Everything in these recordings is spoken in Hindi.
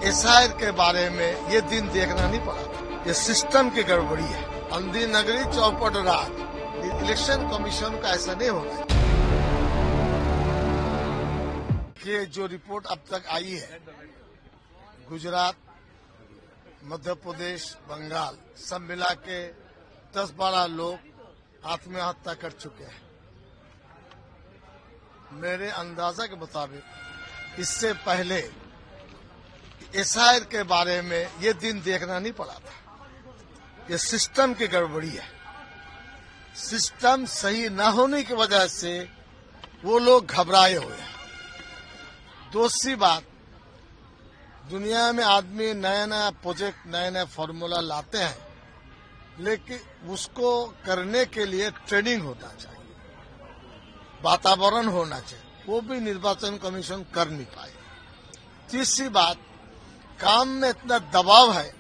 एसआईआर के बारे में ये दिन देखना नहीं पड़ा। ये सिस्टम की गड़बड़ी है। अंधी नगरी चौपट राज। इलेक्शन कमीशन का ऐसा नहीं होना कि जो रिपोर्ट अब तक आई है, गुजरात, मध्य प्रदेश, बंगाल सब मिला के 10-12 लोग आत्महत्या कर चुके हैं। मेरे अंदाजा के मुताबिक इससे पहले एसआईआर के बारे में ये दिन देखना नहीं पड़ा था। ये सिस्टम की गड़बड़ी है। सिस्टम सही न होने की वजह से वो लोग घबराए हुए हैं। दूसरी बात, दुनिया में आदमी नया नया प्रोजेक्ट, नया नया फॉर्मूला लाते हैं, लेकिन उसको करने के लिए ट्रेनिंग होना चाहिए, वातावरण होना चाहिए। वो भी निर्वाचन कमीशन कर नहीं पाए। तीसरी बात, काम में इतना दबाव है,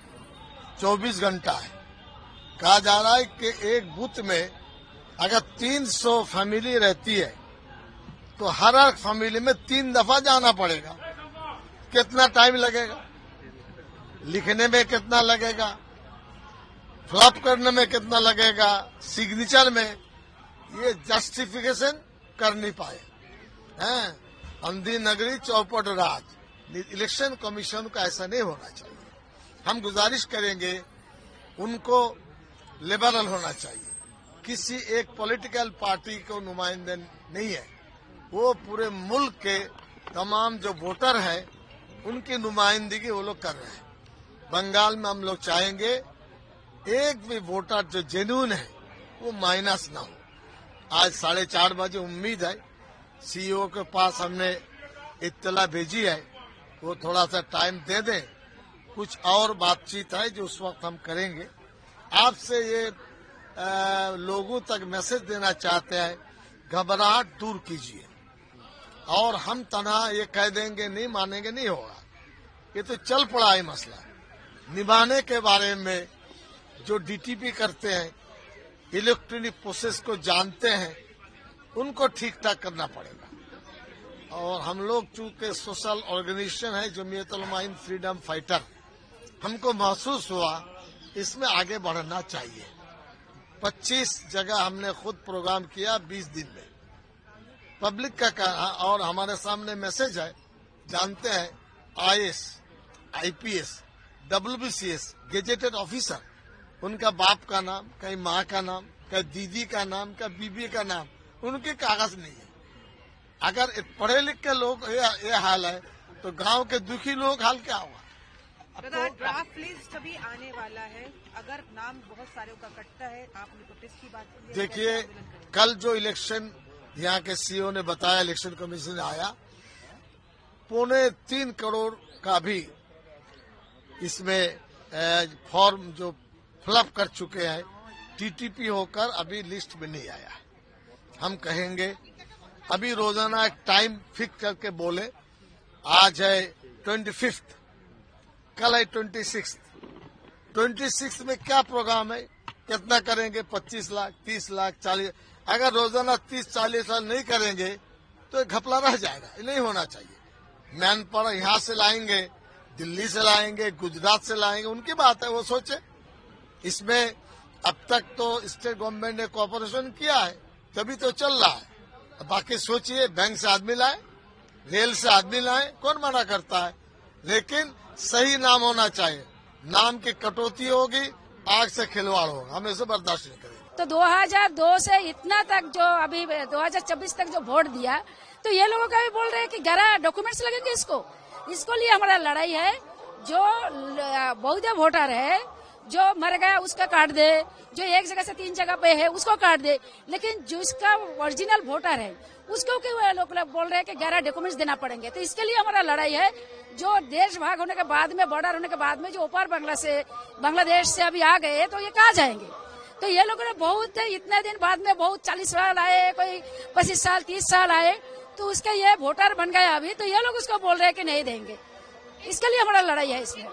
24 घंटा है। कहा जा रहा है कि एक बूथ में अगर 300 फैमिली रहती है तो हर एक फैमिली में 3 दफा जाना पड़ेगा। कितना टाइम लगेगा? लिखने में कितना लगेगा? फ्लॉप करने में कितना लगेगा? सिग्नेचर में? ये जस्टिफिकेशन कर नहीं पाए हैं। अंधी नगरी चौपट राज। इलेक्शन कमीशन का ऐसा नहीं होना चाहिए। हम गुजारिश करेंगे उनको लिबरल होना चाहिए। किसी एक पॉलिटिकल पार्टी को नुमाइंदे नहीं है, वो पूरे मुल्क के तमाम जो वोटर हैं उनकी नुमाइंदगी वो लोग कर रहे हैं। बंगाल में हम लोग चाहेंगे एक भी वोटर जो जेन्युइन है वो माइनस ना हो। आज 4:30 बजे उम्मीद है सीईओ के पास हमने इत्तला भेजी है, वो थोड़ा सा टाइम दे दें। कुछ और बातचीत है जो उस वक्त हम करेंगे। आपसे ये लोगों तक मैसेज देना चाहते हैं, घबराहट दूर कीजिए। और हम तनहा ये कह देंगे, नहीं मानेंगे, नहीं होगा। ये तो चल पड़ा है मसला। निभाने के बारे में जो डीटीपी करते हैं, इलेक्ट्रॉनिक प्रोसेस को जानते हैं, उनको ठीक ठाक करना पड़ेगा। और हम लोग चूंकि सोशल ऑर्गेनाइजेशन है, जमीयत उलमा हिंद फ्रीडम फाइटर, हमको महसूस हुआ इसमें आगे बढ़ना चाहिए। 25 जगह हमने खुद प्रोग्राम किया 20 दिन में। पब्लिक का कहा और हमारे सामने मैसेज है, जानते हैं IAS, IPS, WBCS, gazetted officer, उनका बाप का नाम, कहीं माँ का नाम, कहीं दीदी का नाम, कहीं बीबी का नाम, उनके कागज नहीं है। अगर पढ़े लिख के लोग ये हाल है तो गांव के दुखी लोग हाल क्या होगा? ड्राफ्ट लिस्ट अभी आने वाला है। अगर नाम बहुत सारे का कटता है, आपने प्रोटेस्ट की बात की। देखिए, कल जो इलेक्शन यहाँ के सीईओ ने बताया, इलेक्शन कमीशन ने आया, 3.25 करोड़ का भी इसमें फॉर्म जो फिलअप कर चुके हैं, टीटीपी होकर अभी लिस्ट में नहीं आया। हम कहेंगे अभी रोजाना एक टाइम फिक्स करके बोले। आज है 25, कल है 26। 26 में क्या प्रोग्राम है, कितना करेंगे? 25 लाख, 30 लाख, 40। अगर रोजाना 30-40 साल नहीं करेंगे तो घपला रह जाएगा। ये नहीं होना चाहिए। मैन पावर यहाँ से लाएंगे, दिल्ली से लाएंगे, गुजरात से लाएंगे, उनकी बात है, वो सोचे। इसमें अब तक तो स्टेट गवर्नमेंट ने कोऑपरेशन किया है, तभी तो चल रहा है। बाकी सोचिए, बैंक से आदमी लाए, रेल से आदमी लाए, कौन मना करता है? लेकिन सही नाम होना चाहिए। नाम की कटौती होगी, आग से खिलवाड़ होगा, हम इसे बर्दाश्त नहीं करेंगे। तो 2002 से इतना तक जो अभी 2024 तक जो वोट दिया, तो ये लोगों का भी बोल रहे हैं कि 11 डॉक्यूमेंट्स लगेंगे इसको लिए हमारा लड़ाई है। जो बौद्ध वोटर है, जो मर गया उसका काट दे, जो एक जगह से 3 जगह पे है उसको काट दे, लेकिन जो इसका ओरिजिनल वोटर है उसको लोग बोल रहे हैं कि 11 डॉक्यूमेंट्स देना पड़ेंगे। तो इसके लिए हमारा लड़ाई है। जो देश भाग होने के बाद में, बॉर्डर होने के बाद में जो ऊपर बांग्लादेश से अभी आ गए, तो ये कहाँ जाएंगे? तो ये लोगों ने बहुत इतने दिन बाद में बहुत 40 साल आए, कोई 25 साल 30 साल आए, तो उसका ये वोटर बन गया अभी, तो ये लोग उसको बोल रहे हैं कि नहीं देंगे। इसके लिए हमारा लड़ाई है। इसमें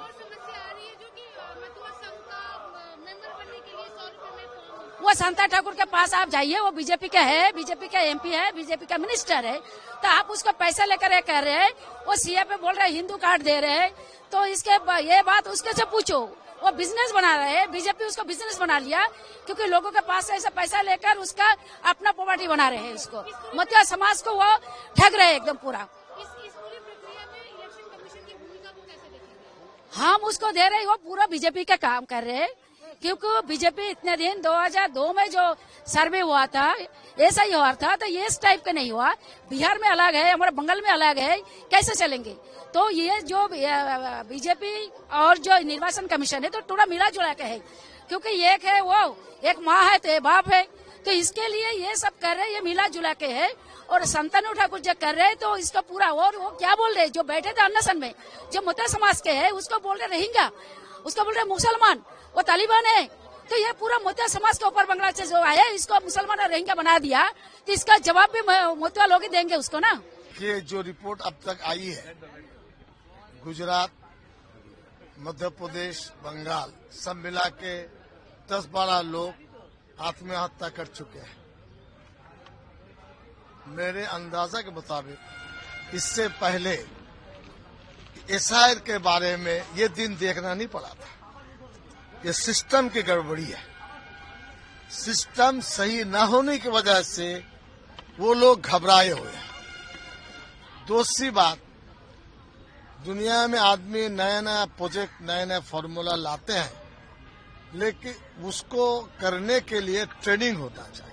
वो संता ठाकुर के पास आप जाइए, वो बीजेपी का है, बीजेपी का एमपी है, बीजेपी का मिनिस्टर है, तो आप उसको पैसा लेकर कह रहे हैं, वो सीए पे बोल रहे हैं हिंदू कार्ड दे रहे हैं, तो ये बात उसके से पूछो। वो बिजनेस बना रहे हैं, बीजेपी उसको बिजनेस बना लिया, क्योंकि लोगों के पास से ऐसा पैसा लेकर उसका अपना प्रॉपर्टी बना रहे हैं। उसको मतिया समाज को वो ठग रहे हैं एकदम पूरा। इस पूरी प्रक्रिया में इलेक्शन कमीशन की भूमिका को कैसे देखेंगे? हम उसको दे रहे हैं, वो पूरा बीजेपी का काम कर रहे हैं, क्योंकि बीजेपी इतने दिन 2002 में जो सर्वे हुआ था ऐसा ही हुआ था, तो ये इस टाइप का नहीं हुआ। बिहार में अलग है, हमारे बंगाल में अलग है, कैसे चलेंगे? तो ये जो बीजेपी और जो निर्वाचन कमीशन है तो थोड़ा मिला जुला के है, क्योंकि एक है वो, एक माँ है तो एक बाप है, तो इसके लिए ये सब कर रहे हैं, ये मिला जुला के है। और संतानु ठाकुर जो कर रहे हैं तो इसका पूरा, और वो क्या बोल रहे हैं, जो बैठे थे अन्नसन में जो मुद्दा समाज के है उसको बोल रहे रोहिंग्या, उसको बोल रहे मुसलमान, वो तालिबान है। तो ये पूरा मुद्दा समाज के ऊपर बांग्लादेश जो आया इसको मुसलमान और रोहिंग्या बना दिया, तो इसका जवाब भी मुद्दा लोग ही देंगे उसको ना। ये जो रिपोर्ट अब तक आई है, गुजरात, मध्य प्रदेश, बंगाल सब मिला के 10-12 लोग आत्महत्या कर चुके हैं। मेरे अंदाजा के मुताबिक इससे पहले एसआईआर के बारे में ये दिन देखना नहीं पड़ा था। ये सिस्टम की गड़बड़ी है। सिस्टम सही न होने की वजह से वो लोग घबराए हुए हैं। दूसरी बात, दुनिया में आदमी नया नया प्रोजेक्ट, नया नया फॉर्मूला लाते हैं, लेकिन उसको करने के लिए ट्रेनिंग होना चाहिए,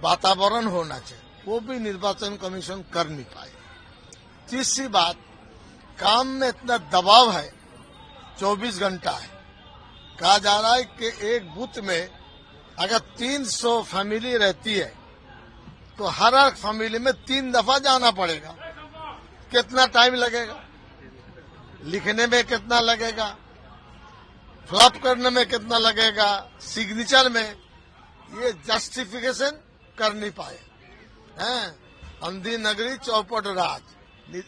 वातावरण होना चाहिए, वो भी निर्वाचन कमीशन कर नहीं पाए। तीसरी बात, काम में इतना दबाव है, 24 घंटा है। कहा जा रहा है कि एक बूथ में अगर 300 फैमिली रहती है तो हर फैमिली में 3 दफा जाना पड़ेगा। कितना टाइम लगेगा, लिखने में कितना लगेगा, फ्लॉप करने में कितना लगेगा, सिग्नेचर में, ये जस्टिफिकेशन कर नहीं पाए हैं। अंधी नगरी चौपट राज।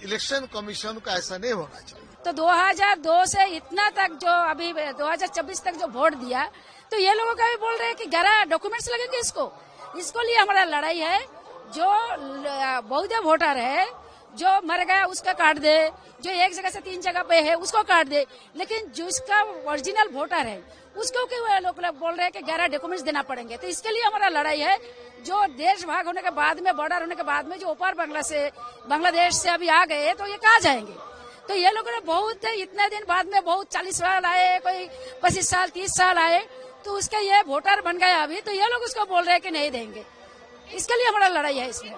इलेक्शन कमीशन का ऐसा नहीं होना चाहिए। तो 2002 से इतना तक जो अभी 2024 तक जो वोट दिया, तो ये लोगों का भी बोल रहे हैं कि 11 डॉक्यूमेंट्स लगेंगे इसको लिए हमारा लड़ाई है। जो बहुधा वोटर है, जो मर गया उसका काट दे, जो एक जगह से 3 जगह पे है उसको काट दे, लेकिन जो इसका ओरिजिनल वोटर है उसको क्यों लोग बोल रहे हैं कि 11 डॉक्यूमेंट्स देना पड़ेंगे। तो इसके लिए हमारा लड़ाई है। जो देश भाग होने के बाद में, बॉर्डर होने के बाद में जो ऊपर बांग्लादेश से अभी आ गए, तो ये कहाँ जाएंगे? तो ये लोगों ने बहुत इतने दिन बाद में बहुत 40 साल आए, कोई 25 साल 30 साल आए, तो उसका ये वोटर बन गया अभी, तो ये लोग उसको बोल रहे हैं कि नहीं देंगे। इसके लिए हमारा लड़ाई है इसमें।